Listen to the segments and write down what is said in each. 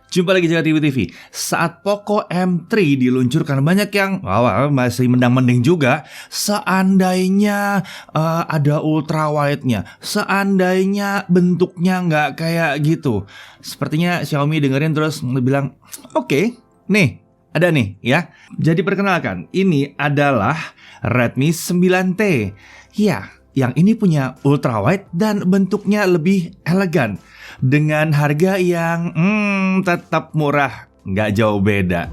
Jumpa lagi Jaga TV. Saat Poco M3 diluncurkan, banyak yang masih mendang-mending juga. Seandainya ada ultrawide-nya, seandainya bentuknya nggak kayak gitu. Sepertinya Xiaomi dengerin terus bilang, oke, nih, ada nih ya. Jadi perkenalkan, ini adalah Redmi 9T. Ya, yang ini punya ultrawide dan bentuknya lebih elegan. Dengan harga yang tetap murah, nggak jauh beda.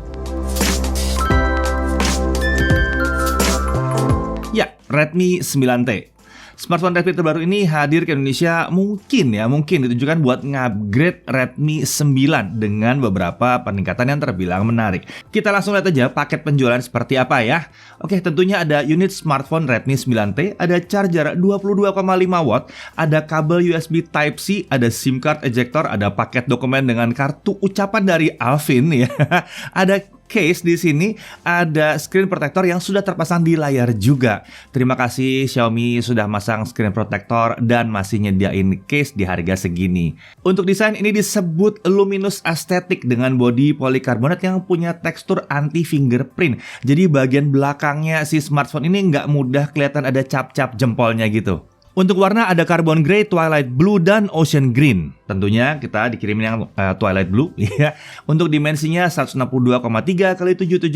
Ya, Redmi 9T. Smartphone Redmi terbaru ini hadir ke Indonesia mungkin ditujukan buat ngupgrade Redmi 9 dengan beberapa peningkatan yang terbilang menarik. Kita langsung lihat aja paket penjualan seperti apa ya. Oke, tentunya ada unit smartphone Redmi 9T, ada charger 22,5 watt, ada kabel USB Type-C, ada SIM card ejector, ada paket dokumen dengan kartu ucapan dari Alvin ya. Ada case di sini, ada screen protector yang sudah terpasang di layar juga. Terima kasih Xiaomi sudah masang screen protector dan masih nyediain case di harga segini. Untuk desain ini disebut luminous aesthetic dengan bodi polikarbonat yang punya tekstur anti fingerprint. Jadi bagian belakangnya si smartphone ini nggak mudah kelihatan ada cap-cap jempolnya gitu. Untuk warna ada carbon grey, twilight blue, dan ocean green. Tentunya kita dikirimin yang twilight blue ya. Untuk dimensinya 162,3 x 77,3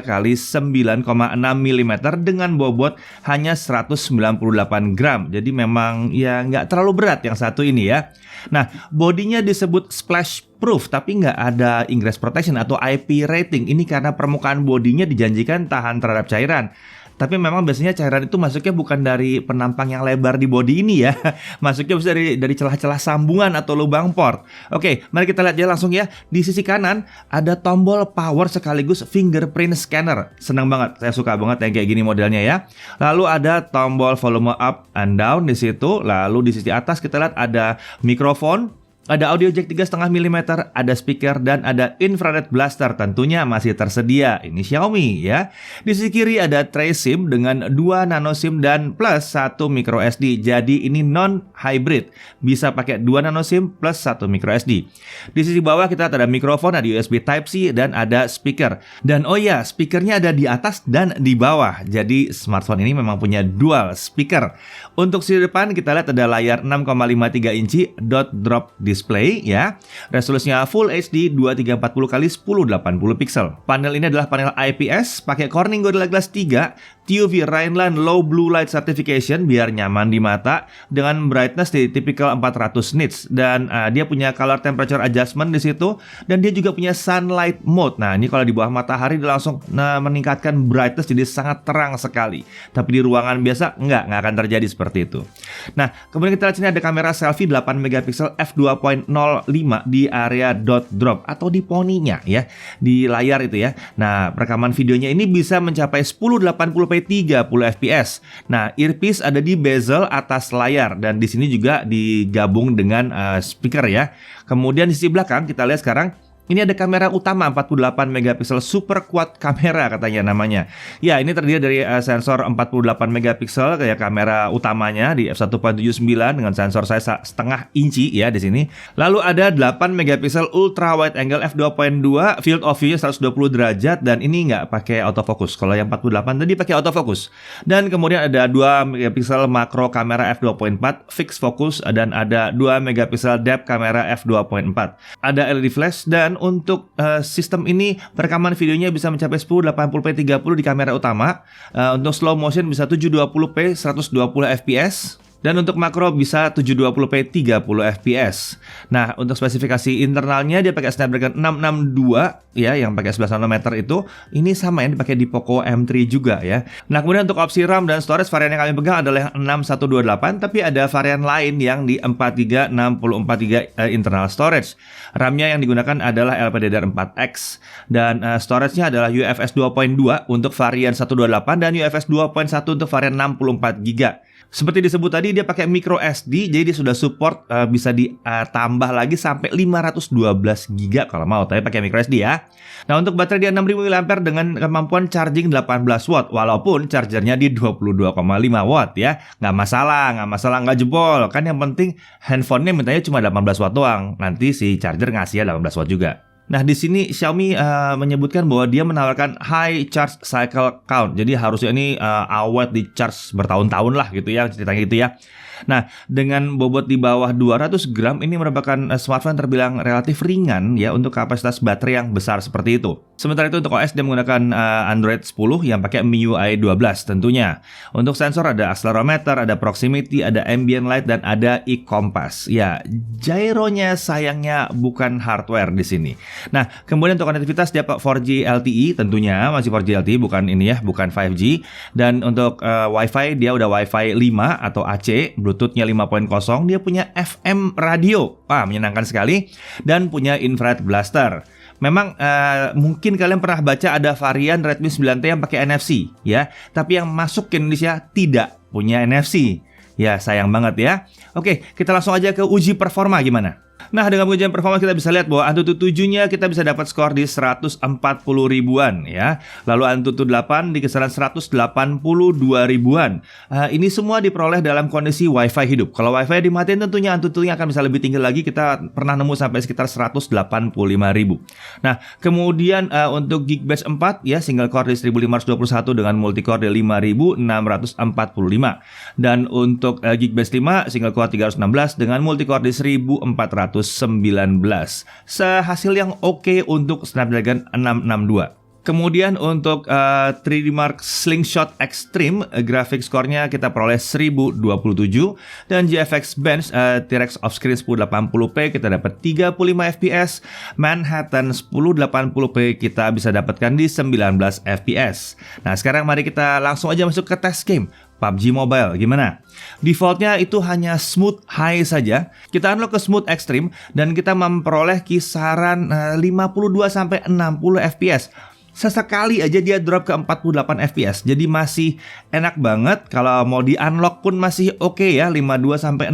x 9,6 mm dengan bobot hanya 198 gram. Jadi memang ya nggak terlalu berat yang satu ini ya. Nah, bodinya disebut splash proof tapi nggak ada ingress protection atau IP rating. Ini karena permukaan bodinya dijanjikan tahan terhadap cairan. Tapi memang biasanya cairan itu masuknya bukan dari penampang yang lebar di bodi ini ya. Masuknya bisa dari celah-celah sambungan atau lubang port. Oke, mari kita lihat ya langsung ya. Di sisi kanan ada tombol power sekaligus fingerprint scanner. Senang banget, saya suka banget yang kayak gini modelnya ya. Lalu ada tombol volume up and down di situ. Lalu di sisi atas kita lihat ada mikrofon. Ada audio jack 3,5 mm, ada speaker, dan ada infrared blaster tentunya masih tersedia. Ini Xiaomi ya. Di sisi kiri ada tray SIM dengan 2 nano SIM dan plus 1 micro SD. Jadi ini non-hybrid. Bisa pakai 2 nano SIM plus 1 micro SD. Di sisi bawah kita ada mikrofon, ada USB Type-C, dan ada speaker. Dan oh ya, speakernya ada di atas dan di bawah. Jadi smartphone ini memang punya dual speaker. Untuk sisi depan kita lihat ada layar 6,53 inci dot drop display ya. Resolusinya Full HD 2340x1080 pixel. Panel ini adalah panel IPS pakai Corning Gorilla Glass 3, TUV Rhineland Low Blue Light Certification biar nyaman di mata dengan brightness di typical 400 nits dan dia punya color temperature adjustment di situ dan dia juga punya sunlight mode. Nah, ini kalau di bawah matahari dia langsung meningkatkan brightness jadi sangat terang sekali. Tapi di ruangan biasa nggak akan terjadi seperti itu. Nah, kemudian kita lihat sini ada kamera selfie 8 megapiksel f2.05 di area dot drop atau di poninya ya, di layar itu ya. Nah, rekaman videonya ini bisa mencapai 1080p 30 fps. Nah, earpiece ada di bezel atas layar dan di sini juga digabung dengan speaker ya. Kemudian di sisi belakang kita lihat sekarang ini ada kamera utama 48 megapiksel super quad kamera katanya namanya. Ya, ini terdiri dari sensor 48 megapiksel kayak kamera utamanya di f1.79 dengan sensor size setengah inci ya di sini. Lalu ada 8 megapiksel ultra wide angle f2.2, field of view-nya 120 derajat dan ini nggak pakai autofocus. Kalau yang 48 tadi pakai autofocus. Dan kemudian ada 2 megapiksel makro kamera f2.4 fixed focus dan ada 2 megapiksel depth kamera f2.4. Ada LED flash dan untuk sistem ini perekaman videonya bisa mencapai 1080p 30 di kamera utama. Untuk slow motion bisa 720p 120 fps. Dan untuk makro bisa 720p 30 fps. Nah, untuk spesifikasi internalnya dia pakai Snapdragon 662 ya, yang pakai 11 nanometer itu. Ini sama yang dipakai di Poco M3 juga ya. Nah, kemudian untuk opsi RAM dan storage varian yang kami pegang adalah yang 6128, tapi ada varian lain yang di 43, 64 GB internal storage. RAM-nya yang digunakan adalah LPDDR4X dan storage-nya adalah UFS 2.2 untuk varian 128 dan UFS 2.1 untuk varian 64 GB. Seperti disebut tadi, dia pakai micro SD, jadi dia sudah support bisa ditambah lagi sampai 512 GB kalau mau, tapi pakai micro SD ya. Nah, untuk baterai dia 6000 mAh dengan kemampuan charging 18 watt, walaupun chargernya di 22,5 watt ya. Nggak masalah, nggak jebol. Kan yang penting handphonenya mintanya cuma 18 watt doang. Nanti si charger ngasihnya 18 watt juga. Nah, di sini Xiaomi menyebutkan bahwa dia menawarkan high charge cycle count. Jadi harusnya ini awet di charge bertahun-tahun lah gitu ya, ceritanya gitu ya. Nah, dengan bobot di bawah 200 gram, ini merupakan smartphone terbilang relatif ringan ya untuk kapasitas baterai yang besar seperti itu. Sementara itu untuk OS dia menggunakan Android 10 yang pakai MIUI 12 tentunya. Untuk sensor ada accelerometer, ada proximity, ada ambient light, dan ada e-compass. Ya, gyronya sayangnya bukan hardware di sini. Nah, kemudian untuk konektivitas dia pakai 4G LTE tentunya, masih 4G LTE bukan ini ya, bukan 5G. Dan untuk Wi-Fi dia udah Wi-Fi 5 atau AC, Bluetooth-nya 5.0, dia punya FM radio. Wah, menyenangkan sekali. Dan punya infrared blaster. Memang mungkin kalian pernah baca ada varian Redmi 9T yang pakai NFC ya, tapi yang masuk ke Indonesia tidak punya NFC. Ya, sayang banget ya. Oke, kita langsung aja ke uji performa gimana. Nah, dengan ujian performa kita bisa lihat bahwa Antutu 7-nya kita bisa dapat skor di 140 ribuan ya. Lalu Antutu 8 di kisaran 182 ribuan. Ini semua diperoleh dalam kondisi Wi-Fi hidup. Kalau Wi-Fi dimatiin tentunya Antutunya akan bisa lebih tinggi lagi. Kita pernah nemu sampai sekitar 185 ribu. Nah, kemudian untuk Geekbench 4 ya, single core di 1521 dengan multicore di 5645. Dan untuk Geekbench 5 single core 316 dengan multicore di 1419. Sehasil yang oke untuk Snapdragon 662. Kemudian untuk 3D Mark Slingshot Extreme, grafik skornya kita peroleh 1027. Dan GFX Bench T-Rex Offscreen 1080p kita dapat 35 fps. Manhattan 1080p kita bisa dapatkan di 19 fps. Nah, sekarang mari kita langsung aja masuk ke test game PUBG Mobile. Gimana? Defaultnya itu hanya smooth high saja. Kita unlock ke smooth extreme dan kita memperoleh kisaran 52-60 fps. Sesekali aja dia drop ke 48 fps. Jadi masih enak banget. Kalau mau di unlock pun masih oke ya, 52-60.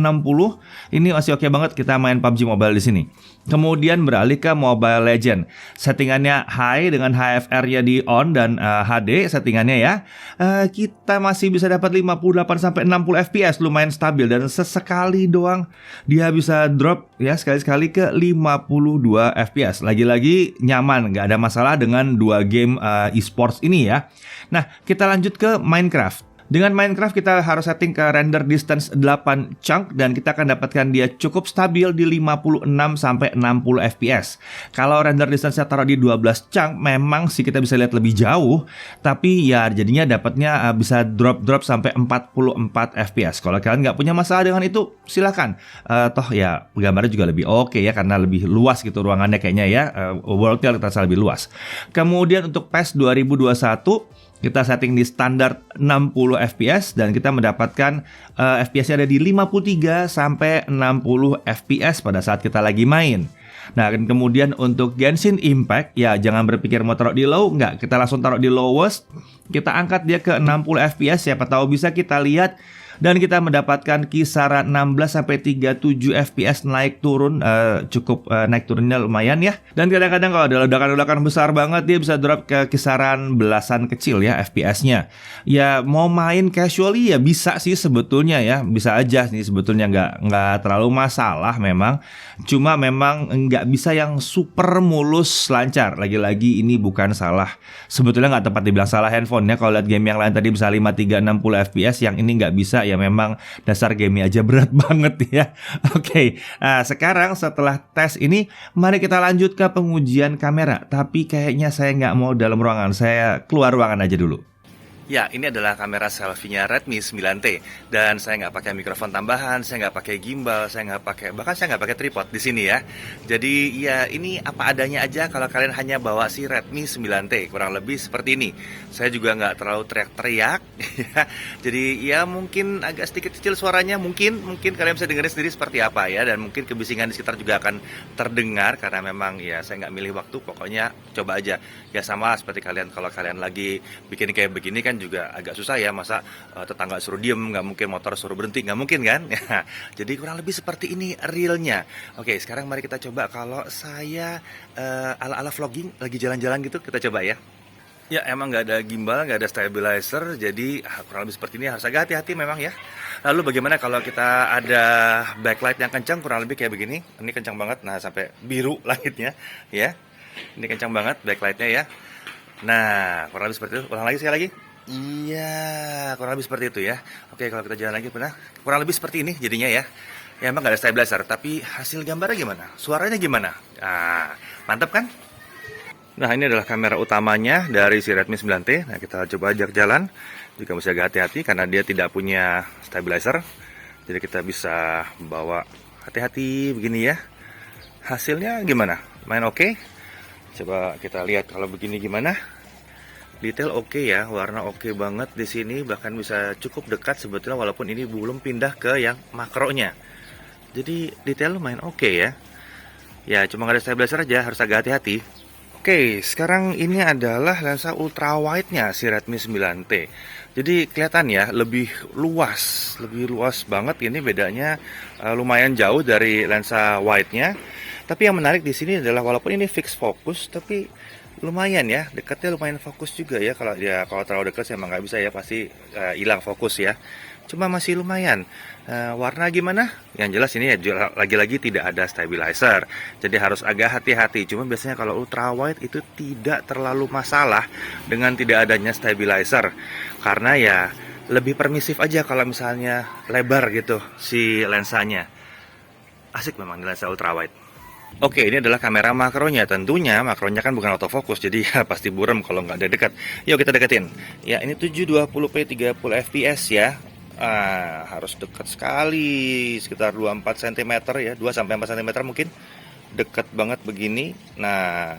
Ini masih oke banget kita main PUBG Mobile di sini. Kemudian beralih ke Mobile Legend. Settingannya high dengan HFR-nya di on dan HD settingannya ya. Kita masih bisa dapat 58-60 fps, lumayan stabil, dan sesekali doang dia bisa drop ya sekali-sekali ke 52 fps. Lagi-lagi nyaman, nggak ada masalah dengan dua game e-sports ini ya. Nah, kita lanjut ke Minecraft. Dengan Minecraft kita harus setting ke render distance 8 chunk dan kita akan dapatkan dia cukup stabil di 56-60 fps. Kalau render distance-nya taruh di 12 chunk memang sih kita bisa lihat lebih jauh, tapi ya jadinya dapatnya bisa drop sampai 44 fps. Kalau kalian nggak punya masalah dengan itu silakan. Toh ya gambarnya juga lebih oke ya karena lebih luas gitu ruangannya kayaknya ya. World-nya terasa lebih luas. Kemudian untuk PES 2021 kita setting di standar 60 fps dan kita mendapatkan fps-nya ada di 53 sampai 60 fps pada saat kita lagi main. Nah, dan kemudian untuk Genshin Impact ya jangan berpikir mau taruh di low, enggak, kita langsung taruh di lowest. Kita angkat dia ke 60 fps, siapa tahu bisa kita lihat. Dan kita mendapatkan kisaran 16-37 fps naik turun, cukup naik turunnya lumayan ya. Dan kadang-kadang kalau ada ledakan-ledakan besar banget dia bisa drop ke kisaran belasan kecil ya fps-nya. Ya mau main casually ya bisa sih sebetulnya ya, bisa aja nih sebetulnya nggak terlalu masalah memang. Cuma memang nggak bisa yang super mulus lancar. Lagi-lagi ini bukan salah, sebetulnya nggak tepat dibilang salah handphonenya. Kalau lihat game yang lain tadi bisa 53-60 fps, yang ini nggak bisa ya memang dasar game aja berat banget ya. Oke, nah sekarang setelah tes ini mari kita lanjut ke pengujian kamera. Tapi kayaknya saya nggak mau dalam ruangan, saya keluar ruangan aja dulu. Ya, ini adalah kamera selfie-nya Redmi 9T dan saya nggak pakai mikrofon tambahan, saya nggak pakai gimbal, bahkan saya nggak pakai tripod di sini ya. Jadi ya ini apa adanya aja kalau kalian hanya bawa si Redmi 9T, kurang lebih seperti ini. Saya juga nggak terlalu teriak-teriak, ya. Jadi ya mungkin agak sedikit kecil suaranya, mungkin kalian bisa dengerin sendiri seperti apa ya, dan mungkin kebisingan di sekitar juga akan terdengar karena memang ya saya nggak milih waktu, pokoknya coba aja. Ya sama seperti kalian kalau kalian lagi bikin kayak begini kan juga agak susah ya, masa tetangga suruh diem, nggak mungkin motor suruh berhenti, nggak mungkin kan? Jadi kurang lebih seperti ini realnya. Oke, sekarang mari kita coba kalau saya ala-ala vlogging, lagi jalan-jalan gitu, kita coba ya. Ya emang nggak ada gimbal, nggak ada stabilizer, jadi kurang lebih seperti ini, harus agak hati-hati memang ya. Lalu bagaimana kalau kita ada backlight yang kencang, kurang lebih kayak begini. Ini kencang banget, nah sampai biru langitnya ya. Ini kencang banget backlightnya ya. Nah kurang lebih seperti itu, ulang lagi sekali lagi. Iya, kurang lebih seperti itu ya. Oke, kalau kita jalan lagi pernah, kurang lebih seperti ini jadinya ya. Ya emang nggak ada stabilizer, tapi hasil gambarnya gimana? Suaranya gimana? Nah, mantap kan? Nah ini adalah kamera utamanya dari si Redmi 9T. Nah kita coba ajak jalan. Juga mesti agak hati-hati karena dia tidak punya stabilizer. Jadi kita bisa bawa hati-hati begini ya. Hasilnya gimana? Main oke? Coba kita lihat kalau begini gimana. Detail oke ya, warna oke banget di sini. Bahkan bisa cukup dekat sebetulnya walaupun ini belum pindah ke yang makronya. Jadi detail lumayan oke ya. Ya cuma nggak ada stabilizer aja, harus agak hati-hati. Oke, sekarang ini adalah lensa ultra wide-nya si Redmi 9T. Jadi kelihatan ya, lebih luas banget. Ini bedanya lumayan jauh dari lensa wide-nya. Tapi yang menarik di sini adalah walaupun ini fix fokus, tapi lumayan ya, dekatnya lumayan fokus juga ya. Kalau terlalu dekat sih emang nggak bisa ya, pasti hilang fokus ya. Cuma masih lumayan. Warna gimana? Yang jelas ini ya lagi-lagi tidak ada stabilizer. Jadi harus agak hati-hati. Cuma biasanya kalau ultra wide itu tidak terlalu masalah dengan tidak adanya stabilizer. Karena ya lebih permisif aja kalau misalnya lebar gitu si lensanya. Asik memang di lensa ultra wide. Oke, ini adalah kamera makronya. Tentunya makronya kan bukan autofocus, jadi ya pasti buram kalau nggak ada dekat. Yuk kita deketin. Ya ini 720p 30 fps ya. Harus dekat sekali, sekitar 24 cm ya, 2 sampai 4 cm mungkin. Dekat banget begini. Nah,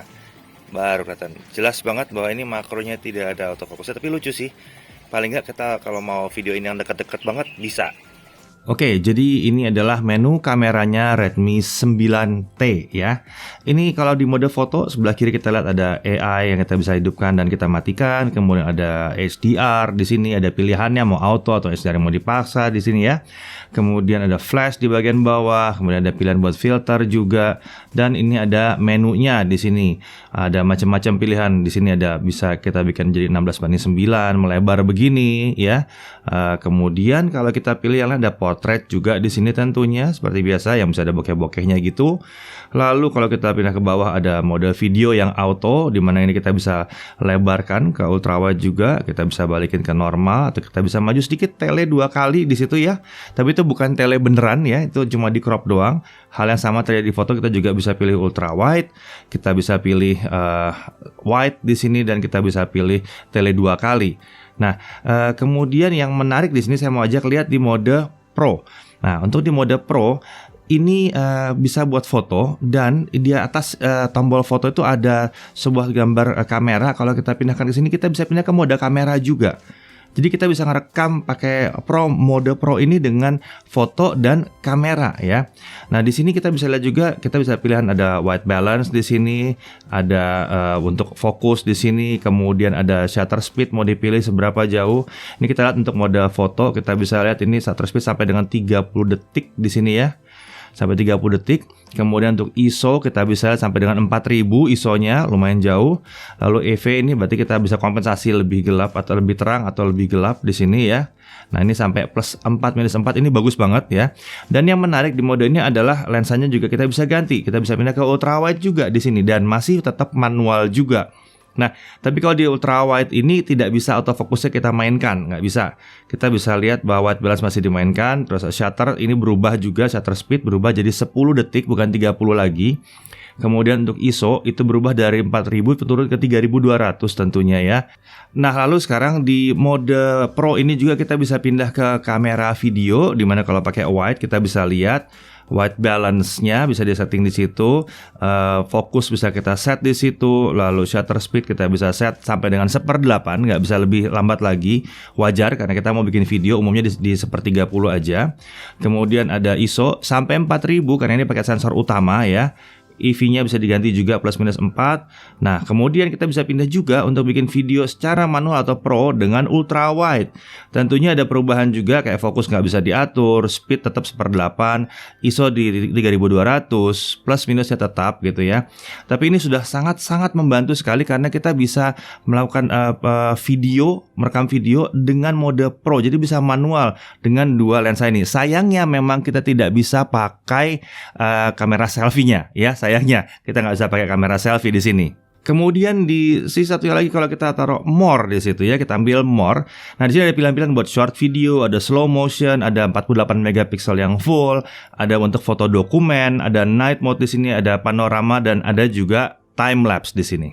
baru kelihatan. Jelas banget bahwa ini makronya tidak ada autofocusnya, tapi lucu sih. Paling nggak kita kalau mau video ini yang dekat-dekat banget bisa. Oke, jadi ini adalah menu kameranya Redmi 9T ya. Ini kalau di mode foto sebelah kiri kita lihat ada AI yang kita bisa hidupkan dan kita matikan. Kemudian ada HDR, di sini ada pilihannya mau auto atau HDR yang mau dipaksa di sini ya. Kemudian ada flash di bagian bawah, kemudian ada pilihan buat filter juga, dan ini ada menunya di sini. Ada macam-macam pilihan. Di sini ada bisa kita bikin jadi 16:9 melebar begini ya. Kemudian kalau kita pilih yang lain ada portrait juga di sini tentunya seperti biasa yang bisa ada bokeh-bokehnya gitu. Lalu kalau kita pindah ke bawah ada mode video yang auto, di mana ini kita bisa lebarkan ke ultrawide juga, kita bisa balikin ke normal atau kita bisa maju sedikit tele 2 kali di situ ya. Tapi itu bukan tele beneran ya, itu cuma di crop doang. Hal yang sama terjadi di foto, kita juga bisa pilih ultrawide, kita bisa pilih wide di sini dan kita bisa pilih tele 2 kali. Nah, kemudian yang menarik di sini saya mau ajak lihat di mode Pro. Nah, untuk di mode Pro ini bisa buat foto dan di atas tombol foto itu ada sebuah gambar kamera. Kalau kita pindahkan ke sini kita bisa pindah ke mode kamera juga. Jadi kita bisa ngerekam pakai mode Pro ini dengan foto dan kamera ya. Nah, di sini kita bisa lihat juga, kita bisa pilihan ada white balance di sini, ada untuk fokus di sini, kemudian ada shutter speed mau dipilih seberapa jauh. Ini kita lihat untuk mode foto, kita bisa lihat ini shutter speed sampai dengan 30 detik di sini ya. Sampai 30 detik. Kemudian untuk ISO kita bisa sampai dengan 4000 ISO-nya, lumayan jauh. Lalu EV ini berarti kita bisa kompensasi lebih gelap atau lebih terang atau lebih gelap di sini ya. Nah, ini sampai plus 4 minus 4 ini bagus banget ya. Dan yang menarik di mode ini adalah lensanya juga kita bisa ganti. Kita bisa pindah ke ultrawide juga di sini dan masih tetap manual juga. Nah, tapi kalau di ultrawide ini tidak bisa autofokusnya kita mainkan, nggak bisa. Kita bisa lihat bahwa white balance masih dimainkan, terus shutter ini berubah juga, shutter speed berubah jadi 10 detik bukan 30 lagi. Kemudian untuk ISO itu berubah dari 4000 turun ke 3200 tentunya ya. Nah, lalu sekarang di mode Pro ini juga kita bisa pindah ke kamera video, dimana kalau pakai wide kita bisa lihat white balance-nya bisa disetting di situ, fokus bisa kita set di situ, lalu shutter speed kita bisa set sampai dengan 1/8, nggak bisa lebih lambat lagi, wajar karena kita mau bikin video umumnya di 1/30 aja. Kemudian ada ISO sampai 4000 karena ini pakai sensor utama ya. EV-nya bisa diganti juga plus minus 4. Nah, kemudian kita bisa pindah juga untuk bikin video secara manual atau pro dengan ultra wide. Tentunya ada perubahan juga, kayak fokus nggak bisa diatur, speed tetap 1/8, ISO di 3200, plus minusnya tetap gitu ya. Tapi ini sudah sangat-sangat membantu sekali karena kita bisa melakukan merekam video dengan mode pro. Jadi bisa manual dengan dua lensa ini. Sayangnya memang kita tidak bisa pakai kamera selfie-nya ya. Sayangnya kita nggak bisa pakai kamera selfie di sini. Kemudian di sisi satunya lagi kalau kita taruh more di situ ya, kita ambil more. Nah, di sini ada pilihan-pilihan buat short video, ada slow motion, ada 48 megapiksel yang full, ada untuk foto dokumen, ada night mode di sini, ada panorama dan ada juga time lapse di sini.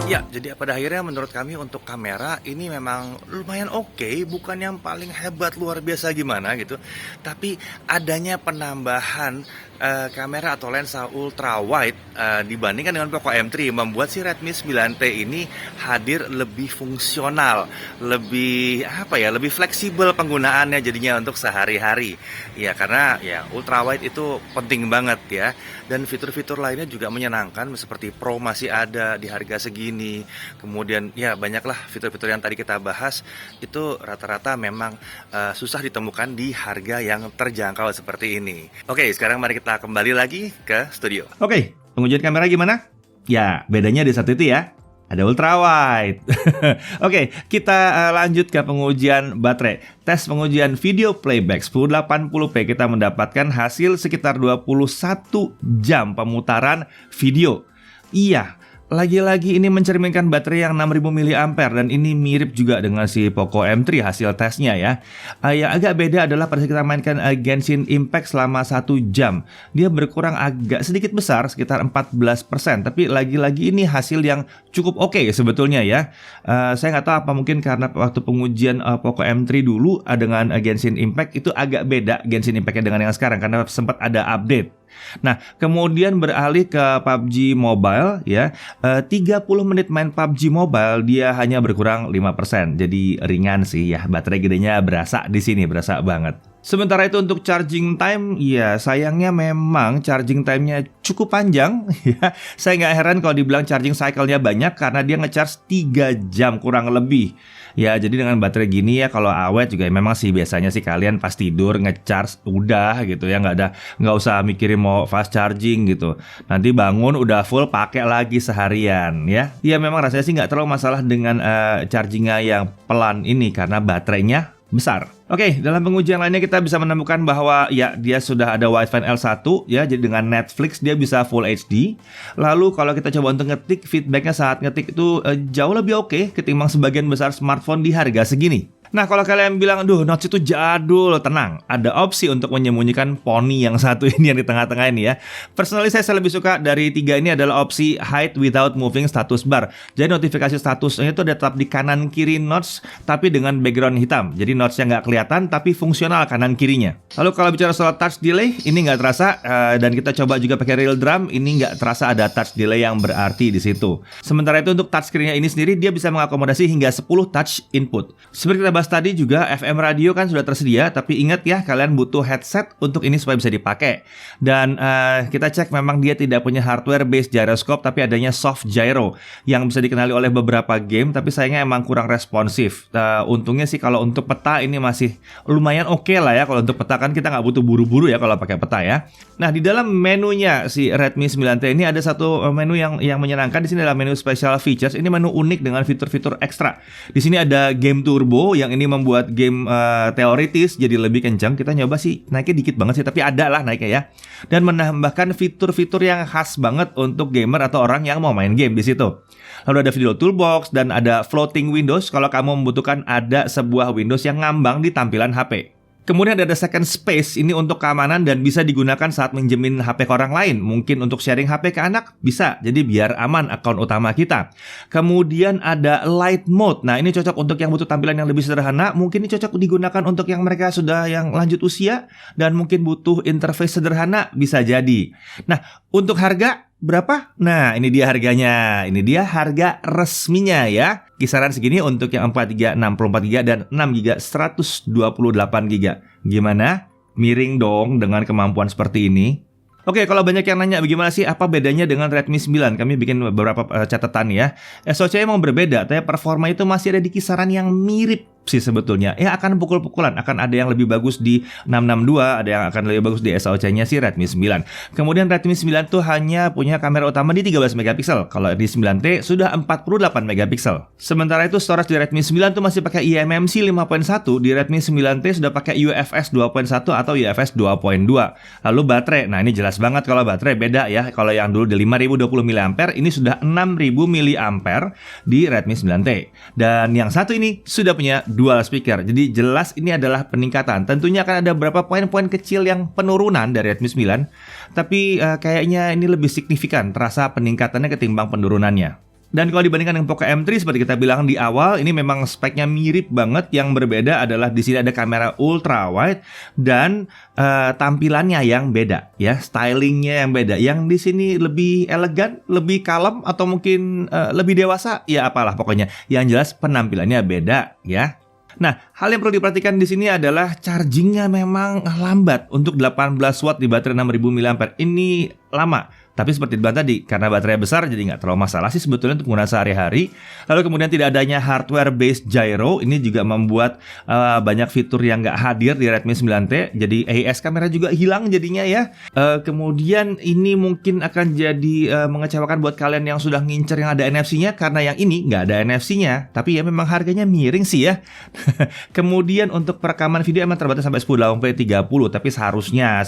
Ya, jadi pada akhirnya menurut kami untuk kamera ini memang lumayan oke, bukan yang paling hebat luar biasa gimana gitu. Tapi adanya penambahan kamera atau lensa ultra wide dibandingkan dengan Poco M3 membuat si Redmi 9T ini hadir lebih fungsional, lebih lebih fleksibel penggunaannya jadinya untuk sehari-hari. Ya karena ya ultra wide itu penting banget ya. Dan fitur-fitur lainnya juga menyenangkan seperti Pro masih ada di harga segini. Kemudian ya banyaklah fitur-fitur yang tadi kita bahas itu rata-rata memang susah ditemukan di harga yang terjangkau seperti ini. Oke, sekarang mari kita kembali lagi ke studio. Oke, pengujian kamera gimana? Ya, bedanya di satu itu ya. Ada ultra wide. Oke, kita lanjut ke pengujian baterai. Tes pengujian video playback 1080p kita mendapatkan hasil sekitar 21 jam pemutaran video. Iya, lagi-lagi ini mencerminkan baterai yang 6000 mAh dan ini mirip juga dengan si Poco M3 hasil tesnya ya. Yang agak beda adalah pada saat kita mainkan Genshin Impact selama 1 jam. Dia berkurang agak sedikit besar, sekitar 14%. Tapi lagi-lagi ini hasil yang cukup oke sebetulnya ya. Saya nggak tahu apa mungkin karena waktu pengujian Poco M3 dulu dengan Genshin Impact itu agak beda Genshin Impact-nya dengan yang sekarang karena sempat ada update. Nah, kemudian beralih ke PUBG Mobile ya. 30 menit main PUBG Mobile dia hanya berkurang 5%. Jadi ringan sih ya. Baterai gedenya berasa di sini, berasa banget. Sementara itu untuk charging time, ya sayangnya memang charging time-nya cukup panjang ya. Saya nggak heran kalau dibilang charging cycle-nya banyak karena dia ngecharge 3 jam kurang lebih. Ya, jadi dengan baterai gini ya kalau awet juga memang sih biasanya sih kalian pas tidur ngecharge udah gitu ya, nggak usah mikirin mau fast charging gitu. Nanti bangun udah full pakai lagi seharian ya. Ya memang rasanya sih nggak terlalu masalah dengan chargingnya yang pelan ini karena baterainya besar. Oke, dalam pengujian lainnya kita bisa menemukan bahwa ya dia sudah ada Wi-Fi L1 ya, jadi dengan Netflix dia bisa Full HD. Lalu kalau kita coba untuk ngetik, feedbacknya saat ngetik itu jauh lebih oke ketimbang sebagian besar smartphone di harga segini. Nah, kalau kalian bilang, aduh, Notch itu jadul, tenang. Ada opsi untuk menyembunyikan poni yang satu ini yang di tengah-tengah ini ya. Personally, saya lebih suka dari tiga ini adalah opsi hide without moving status bar. Jadi notifikasi statusnya itu tetap di kanan kiri Notch, tapi dengan background hitam. Jadi Notch-nya nggak kelihatan, tapi fungsional kanan kirinya. Lalu kalau bicara soal touch delay, ini nggak terasa. Dan kita coba juga pakai real drum, ini nggak terasa ada touch delay yang berarti di situ. Sementara itu untuk touchscreen-nya ini sendiri, dia bisa mengakomodasi hingga 10 touch input. Seperti kita bahas tadi juga FM radio kan sudah tersedia, tapi ingat ya kalian butuh headset untuk ini supaya bisa dipakai. Dan kita cek memang dia tidak punya hardware based gyroscope, tapi adanya soft gyro yang bisa dikenali oleh beberapa game, tapi sayangnya emang kurang responsif. Untungnya sih kalau untuk peta ini masih lumayan oke lah ya. Kalau untuk peta kan kita nggak butuh buru-buru ya kalau pakai peta ya. Nah, di dalam menunya si Redmi 9T ini ada satu menu yang menyenangkan. Di sini adalah menu special features. Ini menu unik dengan fitur-fitur ekstra. Di sini ada game turbo yang yang ini membuat game teoritis jadi lebih kencang. Kita nyoba sih naiknya dikit banget sih, tapi ada lah naiknya ya. Dan menambahkan fitur-fitur yang khas banget untuk gamer atau orang yang mau main game di situ. Lalu ada video toolbox dan ada floating windows kalau kamu membutuhkan ada sebuah Windows yang ngambang di tampilan HP. Kemudian ada second space, ini untuk keamanan dan bisa digunakan saat minjemin HP ke orang lain. Mungkin untuk sharing HP ke anak, bisa. Jadi biar aman akun utama kita. Kemudian ada light mode. Nah, ini cocok untuk yang butuh tampilan yang lebih sederhana. Mungkin ini cocok digunakan untuk yang mereka sudah yang lanjut usia dan mungkin butuh interface sederhana, bisa jadi. Nah, untuk harga berapa? Nah, ini dia harganya. Ini dia harga resminya ya. Kisaran segini untuk yang 4GB, 64GB, dan 6GB, 128GB. Gimana? Miring dong dengan kemampuan seperti ini. Oke, kalau banyak yang nanya bagaimana sih apa bedanya dengan Redmi 9, kami bikin beberapa catatan ya. SoC emang berbeda, tapi performa itu masih ada di kisaran yang mirip sih sebetulnya. Ya akan pukul-pukulan, akan ada yang lebih bagus di 662, ada yang akan lebih bagus di SoC-nya si Redmi 9. Kemudian Redmi 9 tuh hanya punya kamera utama di 13 megapiksel. Kalau di 9T sudah 48 megapiksel. Sementara itu storage di Redmi 9 tuh masih pakai eMMC 5.1, di Redmi 9T sudah pakai UFS 2.1 atau UFS 2.2. Lalu baterai, nah ini jelas banget kalau baterai beda ya. Kalau yang dulu di 5020 mAh, ini sudah 6000 mAh di Redmi 9T. Dan yang satu ini sudah punya dual speaker. Jadi jelas ini adalah peningkatan. Tentunya akan ada beberapa poin-poin kecil yang penurunan dari Redmi 9, tapi kayaknya ini lebih signifikan terasa peningkatannya ketimbang penurunannya. Dan kalau dibandingkan dengan Poco M3 seperti kita bilang di awal, ini memang speknya mirip banget. Yang berbeda adalah di sini ada kamera ultra wide dan tampilannya yang beda ya, stylingnya yang beda. Yang di sini lebih elegan, lebih kalem, atau mungkin lebih dewasa, ya apalah pokoknya. Yang jelas penampilannya beda ya. Nah, hal yang perlu diperhatikan di sini adalah chargingnya memang lambat. Untuk 18 watt di baterai 6000 mAh ini lama. Tapi seperti dibilang tadi, karena baterai besar jadi nggak terlalu masalah sih sebetulnya untuk penggunaan sehari-hari. Lalu kemudian tidak adanya hardware-based gyro, ini juga membuat banyak fitur yang nggak hadir di Redmi 9T. Jadi AIS kamera juga hilang jadinya ya. Kemudian ini mungkin akan jadi mengecewakan buat kalian yang sudah ngincer yang ada NFC-nya, karena yang ini nggak ada NFC-nya. Tapi ya memang harganya miring sih ya. Kemudian untuk perekaman video emang terbatas sampai 1080p 30, tapi seharusnya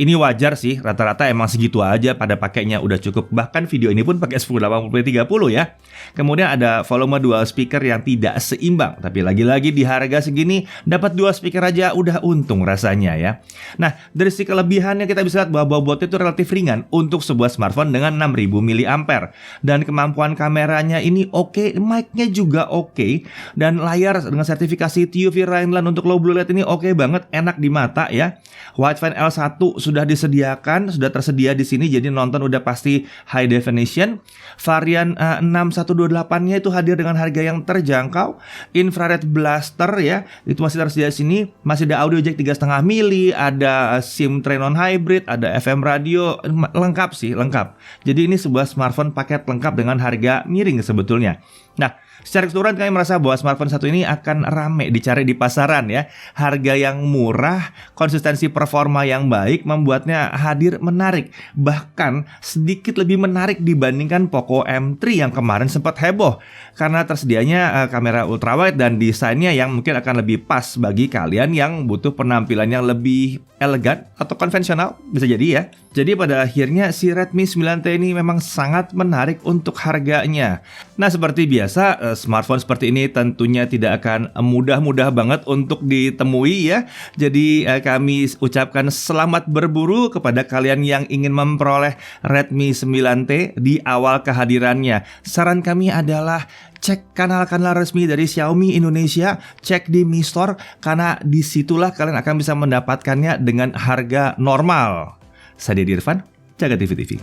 ini wajar sih, rata-rata emang segitu aja pada pakainya udah cukup. Bahkan video ini pun pakai 1080p 30 ya. Kemudian ada volume dual speaker yang tidak seimbang, tapi lagi-lagi di harga segini dapat dual speaker aja udah untung rasanya ya. Nah, dari sisi kelebihannya kita bisa lihat bahwa bobotnya itu relatif ringan untuk sebuah smartphone dengan 6000 mAh. Dan kemampuan kameranya ini oke, mic-nya juga oke, dan layar dengan sertifikasi TUV Rhineland untuk low blue light ini oke banget, enak di mata ya. Wideband L1 sudah disediakan, sudah tersedia di sini, jadi nonton udah pasti high definition. Varian 6128-nya itu hadir dengan harga yang terjangkau. Infrared blaster ya, itu masih tersedia di sini. Masih ada audio jack 3,5 mili, ada SIM tray non hybrid, ada FM radio, lengkap sih, lengkap. Jadi ini sebuah smartphone paket lengkap dengan harga miring sebetulnya. Nah, secara keseluruhan kami merasa bahwa smartphone satu ini akan rame dicari di pasaran ya. Harga yang murah, konsistensi performa yang baik membuatnya hadir menarik. Bahkan sedikit lebih menarik dibandingkan Poco M3 yang kemarin sempat heboh karena tersedianya kamera ultrawide dan desainnya yang mungkin akan lebih pas bagi kalian yang butuh penampilan yang lebih elegan atau konvensional, bisa jadi ya. Jadi pada akhirnya si Redmi 9T ini memang sangat menarik untuk harganya. Nah, seperti biasa, smartphone seperti ini tentunya tidak akan mudah-mudah banget untuk ditemui ya. Jadi kami ucapkan selamat berburu kepada kalian yang ingin memperoleh Redmi 9T di awal kehadirannya. Saran kami adalah cek kanal-kanal resmi dari Xiaomi Indonesia, cek di Mi Store, karena disitulah kalian akan bisa mendapatkannya dengan harga normal. Saya Deddy Irfan, Jaga TV TV.